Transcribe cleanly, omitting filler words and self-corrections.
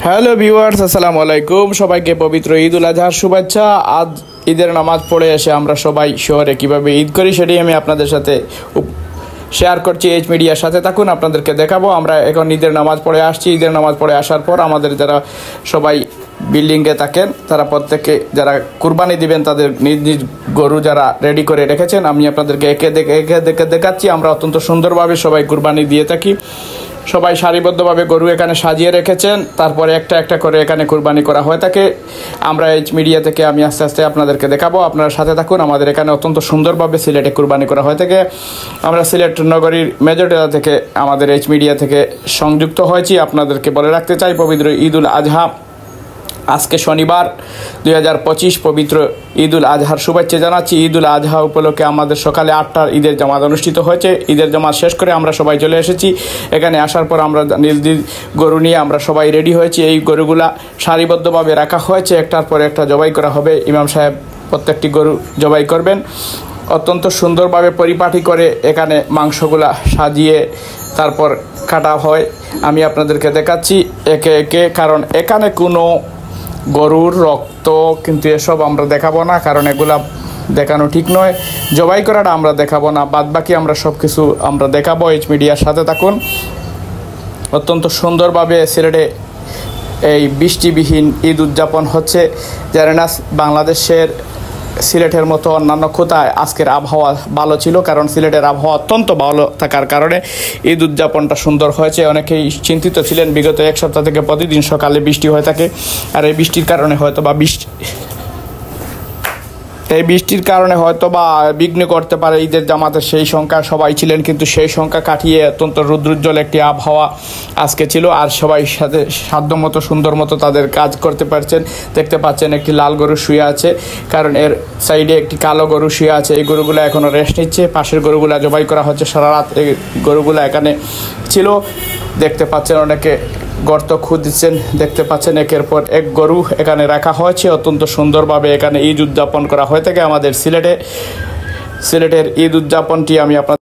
Hello viewers, আসসালামু আলাইকুম। সবাইকে পবিত্র ঈদ উল আজহার শুভেচ্ছা। আজ ঈদের নামাজ পড়ে এসে আমরা সবাই শহরে কিভাবে ঈদ করি সেটাই আমি আপনাদের সাথে শেয়ার করছি। এইচ মিডিয়ার সাথে থাকুন, আপনাদেরকে দেখাবো। আমরা এখন ঈদের নামাজ পড়ে আসছি। ঈদের নামাজ পড়ে আসার পর আমাদের যারা সবাই বিল্ডিংয়ে থাকেন তারা প্রত্যেকে যারা কুরবানি দিবেন তাদের নিজ নিজ গরু যারা রেডি করে রেখেছেন, আমি আপনাদেরকে একে দেখে দেখাচ্ছি। আমরা অত্যন্ত সুন্দরভাবে সবাই কুরবানি দিয়ে থাকি। সবাই সারিবদ্ধভাবে গরু এখানে সাজিয়ে রেখেছেন, তারপরে একটা একটা করে এখানে কুরবানি করা হয়ে থাকে। আমরা এইচ মিডিয়া থেকে আমি আস্তে আস্তে আপনাদেরকে দেখাবো, আপনারা সাথে থাকুন। আমাদের এখানে অত্যন্ত সুন্দরভাবে সিলেটে কুরবানি করা হয়ে থাকে। আমরা সিলেট নগরীর মেজরটেলা থেকে আমাদের এইচ মিডিয়া থেকে সংযুক্ত হয়েছি। আপনাদেরকে বলে রাখতে চাই, পবিত্র ঈদ উল আজহা আজকে শনিবার 2025 পবিত্র ঈদ উল আজহার শুভেচ্ছা জানাচ্ছি। ঈদ উল আজহা উপলক্ষে আমাদের সকালে 8টার ঈদের জামাত অনুষ্ঠিত হয়েছে। ঈদের জামাত শেষ করে আমরা সবাই চলে এসেছি। এখানে আসার পর আমরা নিজ নিজ গরু নিয়ে আমরা সবাই রেডি হয়েছি। এই গরুগুলা সারিবদ্ধভাবে রাখা হয়েছে, একটার পর একটা জবাই করা হবে। ইমাম সাহেব প্রত্যেকটি গরু জবাই করবেন। অত্যন্ত সুন্দরভাবে পরিপাটি করে এখানে মাংসগুলা সাজিয়ে তারপর কাটা হয়। আমি আপনাদেরকে দেখাচ্ছি একে একে, কারণ এখানে কোনো গরুর রক্ত কিন্তু এসব আমরা দেখাবো না, কারণ এগুলা দেখানো ঠিক নয়। জবাই করাটা আমরা দেখাবো না, বাদ বাকি আমরা সব কিছু আমরা দেখাবো। এইচ মিডিয়ার সাথে থাকুন। অত্যন্ত সুন্দরভাবে সিলেটে এই বৃষ্টিবিহীন ঈদ উদযাপন হচ্ছে। জানেন না, বাংলাদেশের সিলেটের মতো অন্যান্য কোথায় আজকের আবহাওয়া ভালো ছিল, কারণ সিলেটের আবহাওয়া অত্যন্ত ভালো থাকার কারণে ঈদ উদযাপনটা সুন্দর হয়েছে। অনেকেই চিন্তিত ছিলেন, বিগত এক সপ্তাহ থেকে প্রতিদিন সকালে বৃষ্টি হয়ে থাকে, আর এই বৃষ্টির কারণে হয়তো বা বিঘ্ন করতে পারে ঈদের জামাতে। সেই সংখ্যা সবাই ছিলেন, কিন্তু সেই সংখ্যা কাটিয়ে অত্যন্ত রুদ্রোজ্জ্বল একটি আবহাওয়া আজকে ছিল। আর সবাই সাথে সাধ্যমতো সুন্দর মতো তাদের কাজ করতে পারছেন। দেখতে পাচ্ছেন একটি লাল গরু শুয়ে আছে, কারণ এর সাইডে একটি কালো গরু শুয়ে আছে। এই গরুগুলো এখনও রেস্ট নিচ্ছে। পাশের গরুগুলা জবাই করা হচ্ছে সারা রাত। এই গরুগুলো এখানে ছিল। দেখতে পাচ্ছেন অনেকে গর্ত খুঁজছেন। দেখতে পাচ্ছেন একের পর এক গরু এখানে রাখা হয়েছে। অত্যন্ত সুন্দরভাবে এখানে ঈদ উদযাপন করা হয়ে থাকে আমাদের সিলেটের ঈদ উদযাপনটি আমি আপনার